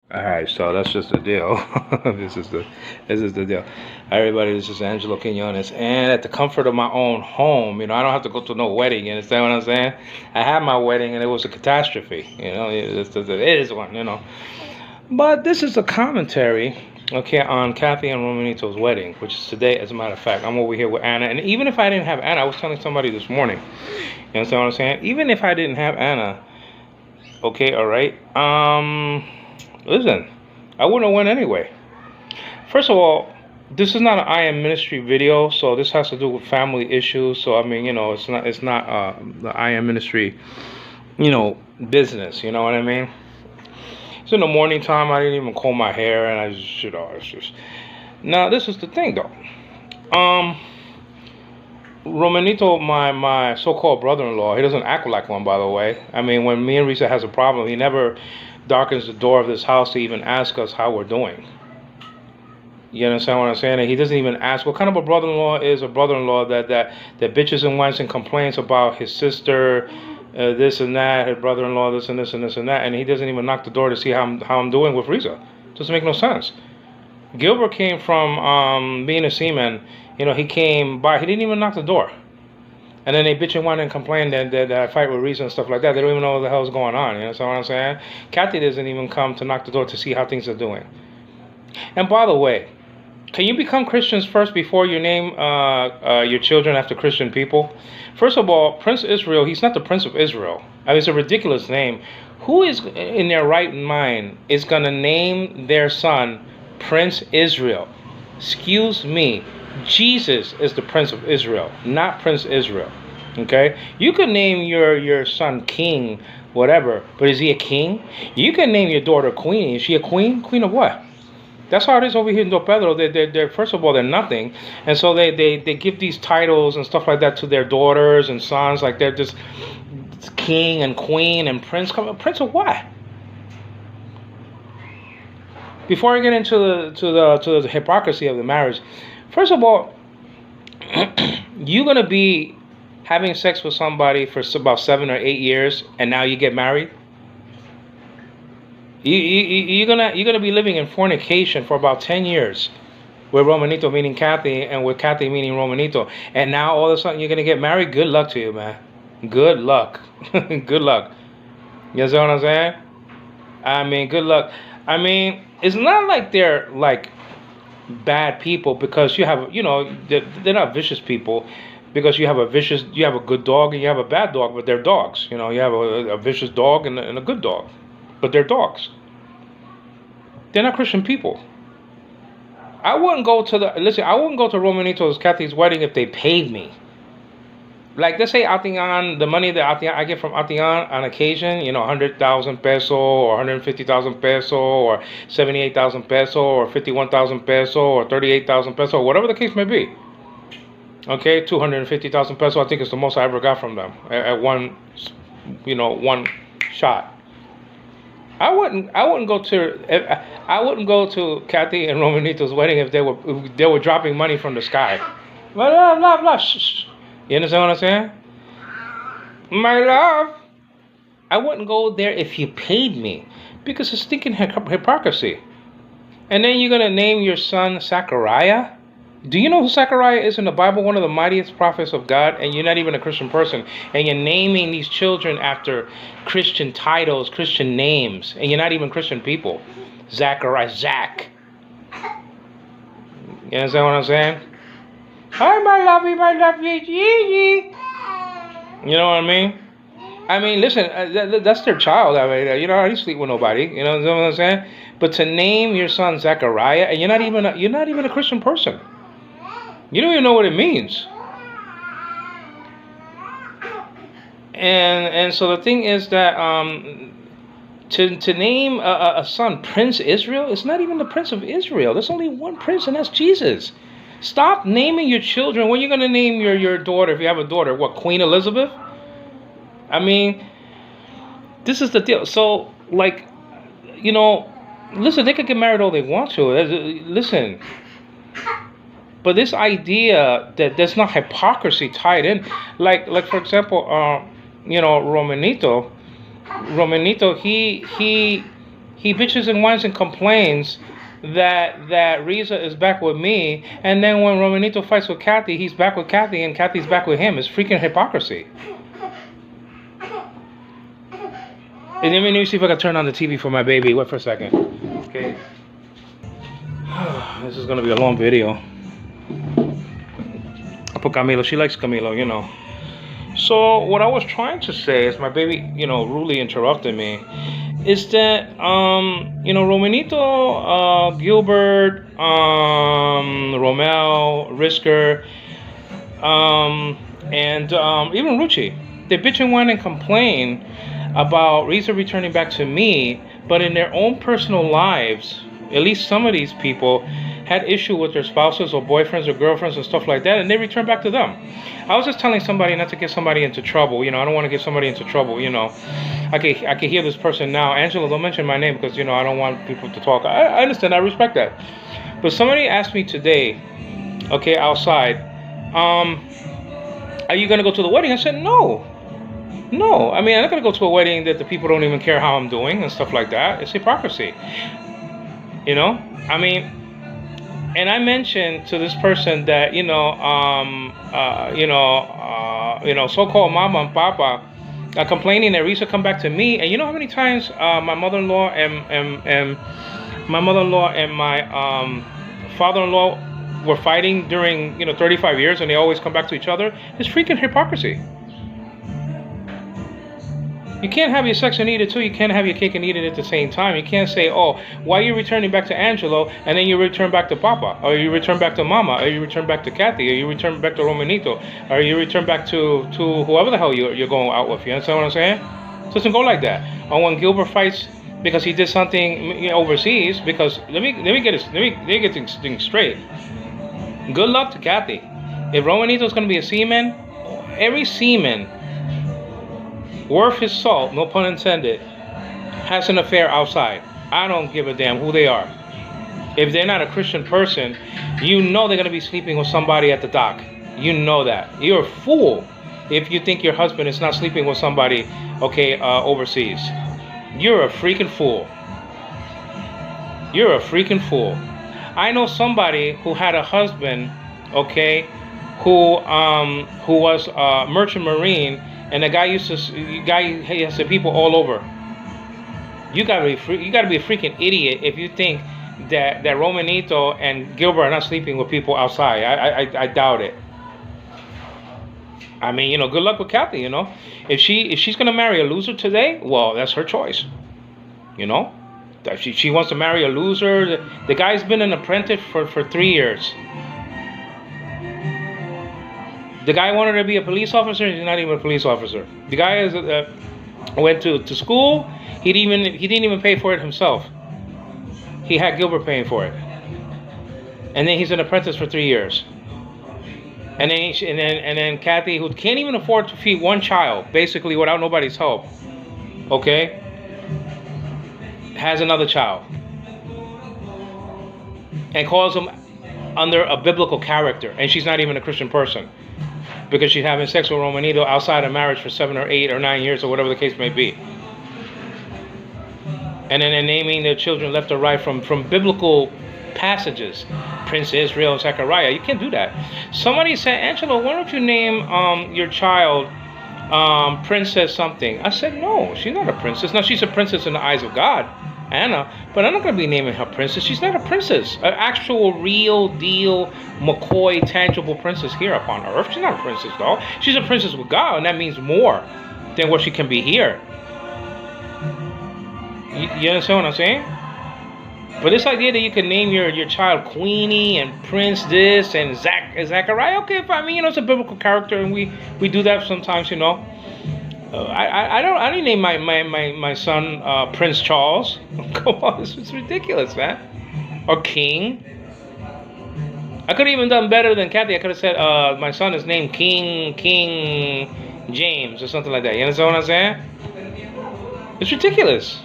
All right, so that's just the deal. this is the this is the deal. Hi, everybody, this is Angelo Quinones, and at the comfort of my own home, I don't have to go to no wedding. You understand what I'm saying? I had my wedding, and it was a catastrophe. It is one. But this is a commentary, okay, on Kathy and Romenito's wedding, which is today. As a matter of fact, I'm over here with Anna, and even if I didn't have Anna, I was telling somebody this morning. You understand what I'm saying? Even if I didn't have Anna, okay, all right. Listen, I wouldn't have went anyway. First of all, this is not an I am ministry video, so this has to do with family issues. So I mean, it's not the I am ministry, business. You know what I mean? It's in the morning time. I didn't even comb my hair, and I just, it's just. Now this is the thing, though. Um, Romenito, my so-called brother-in-law, he doesn't act like one, by the way. I mean, when me and Risa has a problem, he never darkens the door of this house to even ask us how we're doing. You understand what I'm saying? And he doesn't even ask what kind of a brother-in-law is a brother-in-law that bitches and whines and complains about his sister, this and that, his brother-in-law, this and this and this and that, and he doesn't even knock the door to see how I'm doing with Risa. Doesn't make no sense. Gilbert came from being a seaman. He came by. He didn't even knock the door. And then they bitch and whine and complain that I fight with Risa and stuff like that. They don't even know what the hell's going on. You know what I'm saying? Kathy doesn't even come to knock the door to see how things are doing. And by the way, can you become Christians first before you name your children after Christian people? First of all, Prince Israel, he's not the Prince of Israel. I mean, it's a ridiculous name. Who is in their right mind is going to name their son Prince Israel? Excuse me. Jesus is the Prince of Israel, not Prince Israel. Okay? You could name your son King, whatever, but is he a king? You can name your daughter Queen. Is she a queen? Queen of what? That's how it is over here in Do Pedro. They're first of all, they're nothing. And so they give these titles and stuff like that to their daughters and sons. Like they're just king and queen and prince. Prince of what? Before I get into the hypocrisy of the marriage, first of all, you're going to be having sex with somebody for about 7 or 8 years, and now you get married. You're gonna be living in fornication for about 10 years, with Romenito meaning Kathy, and with Kathy meaning Romenito, and now all of a sudden you're gonna get married. Good luck to you, man. Good luck. Good luck. You know what I'm saying? I mean, good luck. I mean, it's not like they're like bad people because you have, they're not vicious people because you have a good dog and you have a bad dog, but they're dogs. You have a vicious dog and a good dog, but they're dogs. They're not Christian people. I wouldn't go to Romenito's Kathy's wedding if they paid me. Like, let's say Atian, the money that I get from Atian on occasion, 100,000 peso or 150,000 peso or 78,000 peso or 51,000 peso or 38,000 peso, whatever the case may be. Okay, 250,000 peso, I think is the most I ever got from them at one shot. I wouldn't go to Kathy and Romenito's wedding if they were dropping money from the sky. Blah, blah, blah, shh. You understand what I'm saying? My love, I wouldn't go there if you paid me because it's stinking hypocrisy. And then you're gonna name your son Zachariah? Do you know who Zachariah is in the Bible? One of the mightiest prophets of God, and you're not even a Christian person. And you're naming these children after Christian titles, Christian names, and you're not even Christian people. Zachariah, Zach. You understand what I'm saying? Hi, my lovey, Gigi. You know what I mean? I mean, listen, that's their child. I mean, I don't sleep with nobody. You know what I'm saying? But to name your son Zachariah, and you're not even a Christian person. You don't even know what it means. And so the thing is that to name a son Prince Israel, it's not even the Prince of Israel. There's only one prince, and that's Jesus. Stop naming your children. When are you going to name your daughter, if you have a daughter, what, Queen Elizabeth? I mean, this is the deal. So, like, listen, they could get married all they want to. Listen. But this idea that there's not hypocrisy tied in, like for example, Romenito, He bitches and whines and complains that Riza is back with me, and then when Romenito fights with Kathy, he's back with Kathy, and Kathy's back with him. It's freaking hypocrisy. And let me see if I can turn on the TV for my baby. Wait for a second. Okay. This is gonna be a long video. I put Camilo. She likes Camilo, you know. So what I was trying to say is my baby, you know, rudely interrupted me. Is that you know, Romenito, Gilbert, Romel, Risker, and even Rucci, they bitch and whine and complain about Riza returning back to me, but in their own personal lives, at least some of these people had issue with their spouses or boyfriends or girlfriends and stuff like that, and they return back to them. I was just telling somebody not to get somebody into trouble. You know, I don't want to get somebody into trouble. You know, I can hear this person now. Angelo, don't mention my name because, you know, I don't want people to talk. I understand. I respect that. But somebody asked me today, okay, outside, are you going to go to the wedding? I said, no. No. I mean, I'm not going to go to a wedding that the people don't even care how I'm doing and stuff like that. It's hypocrisy. You know? I mean... And I mentioned to this person that, you know, so-called mama and papa are complaining that Riza come back to me. And you know how many times my mother-in-law and my father-in-law were fighting during, you know, 35 years, and they always come back to each other? It's freaking hypocrisy. You can't have your sex and eat it too. You can't have your cake and eat it at the same time. You can't say, oh, why are you returning back to Angelo and then you return back to Papa, or you return back to Mama, or you return back to Kathy, or you return back to Romenito, or you return back to whoever the hell you're going out with. You understand what I'm saying? It doesn't go like that. Or when Gilbert fights because he did something overseas, because let me get things straight. Good luck to Kathy. If Romenito's going to be a seaman, every seaman worth his salt, no pun intended, has an affair outside. I don't give a damn who they are. If they're not a Christian person, you know they're going to be sleeping with somebody at the dock. You know that. You're a fool if you think your husband is not sleeping with somebody, okay, overseas. You're a freaking fool. You're a freaking fool. I know somebody who had a husband, okay, who was a merchant marine, and the guy has the people all over. You gotta be a freaking idiot if you think that Romenito and Gilbert are not sleeping with people outside. I doubt it. I mean, you know, good luck with Kathy. You know, if she's gonna marry a loser today, well, that's her choice. You know, if she wants to marry a loser. The guy's been an apprentice for 3 years. The guy wanted to be a police officer. He's not even a police officer. The guy went to school. He didn't even pay for it himself. He had Gilbert paying for it. And then he's an apprentice for 3 years. And then Kathy, who can't even afford to feed one child, basically without nobody's help, okay, has another child and calls him under a biblical character, and she's not even a Christian person, because she's having sex with Romenito outside of marriage for 7 or 8 or 9 years or whatever the case may be. And then they're naming their children left or right from biblical passages. Prince Israel and Zechariah. You can't do that. Somebody said, Angelo, why don't you name your child Princess something? I said, no, she's not a princess. Now, she's a princess in the eyes of God, Anna, but I'm not going to be naming her princess. She's not a princess. An actual, real deal, McCoy, tangible princess here upon earth. She's not a princess, though. She's a princess with God, and that means more than what she can be here. You understand what I'm saying? But this idea that you can name your child Queenie and Prince this and Zachariah, okay, I mean, you know, it's a biblical character, and we do that sometimes, you know. I didn't name my son Prince Charles. Come on, it's ridiculous, man. Or King. I could have even done better than Kathy. I could have said my son is named King James or something like that. You understand what I'm saying? It's ridiculous.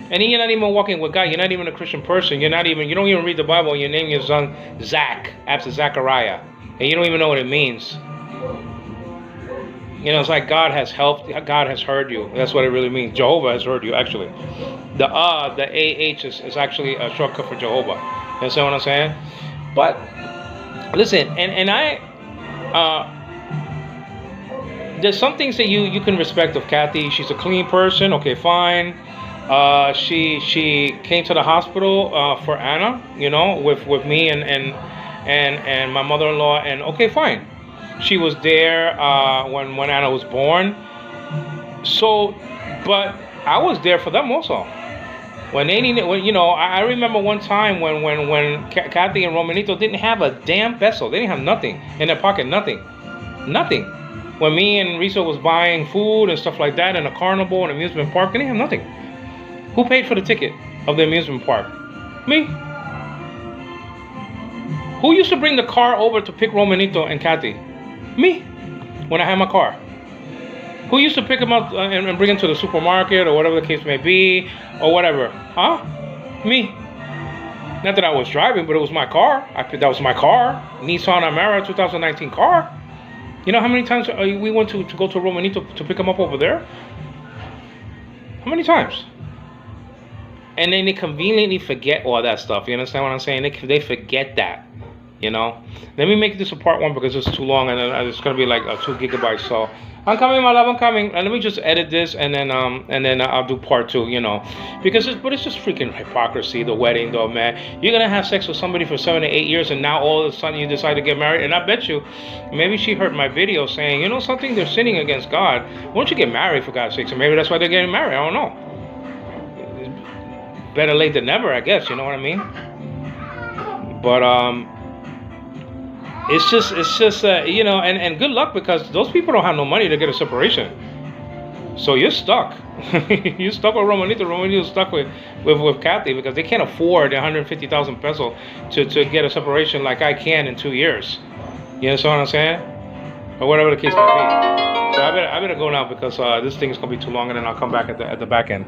And you're not even walking with God. You're not even a Christian person. You don't even read the Bible, and you name your son Zach after Zachariah, and you don't even know what it means. You know, it's like God has helped, God has heard you. That's what it really means. Jehovah has heard you, actually. The AH is actually a shortcut for Jehovah. You understand what I'm saying? But listen, and I, there's some things that you can respect of Kathy. She's a clean person. Okay, fine. She came to the hospital for Anna, you know, with me and my mother-in-law, and okay, fine. She was there when Anna was born. So, but I was there for them also. When they needed, you know, I remember one time when Kathy and Romenito didn't have a damn peso. They didn't have nothing in their pocket, nothing. When me and Risa was buying food and stuff like that in a carnival and amusement park, they didn't have nothing. Who paid for the ticket of the amusement park? Me. Who used to bring the car over to pick Romenito and Kathy? Me. When I had my car. Who used to pick them up and bring them to the supermarket or whatever the case may be, or whatever? Huh? Me. Not that I was driving, but it was my car. That was my car. Nissan Almera 2019 car. You know how many times we went to go to Romenito to pick them up over there? How many times? And then they conveniently forget all that stuff. You understand what I'm saying? They forget that. You know, let me make this a part one because it's too long, and then it's gonna be like 2 gigabytes. So I'm coming, my love, I'm coming. And let me just edit this, and then I'll do part 2. You know, because it's just freaking hypocrisy. The wedding, though, man. You're gonna have sex with somebody for 7 to 8 years, and now all of a sudden you decide to get married. And I bet you, maybe she heard my video saying, you know something, they're sinning against God. Why don't you get married for God's sakes? And maybe that's why they're getting married. I don't know. Better late than never, I guess. You know what I mean? But it's just you know, and good luck, because those people don't have no money to get a separation. So you're stuck. You're stuck with Romenito. Romenito's stuck with Kathy because they can't afford 150,000 pesos to get a separation like I can in 2 years. You understand what I'm saying? Or whatever the case may be. So I better go now because this thing is gonna be too long, and then I'll come back at the back end.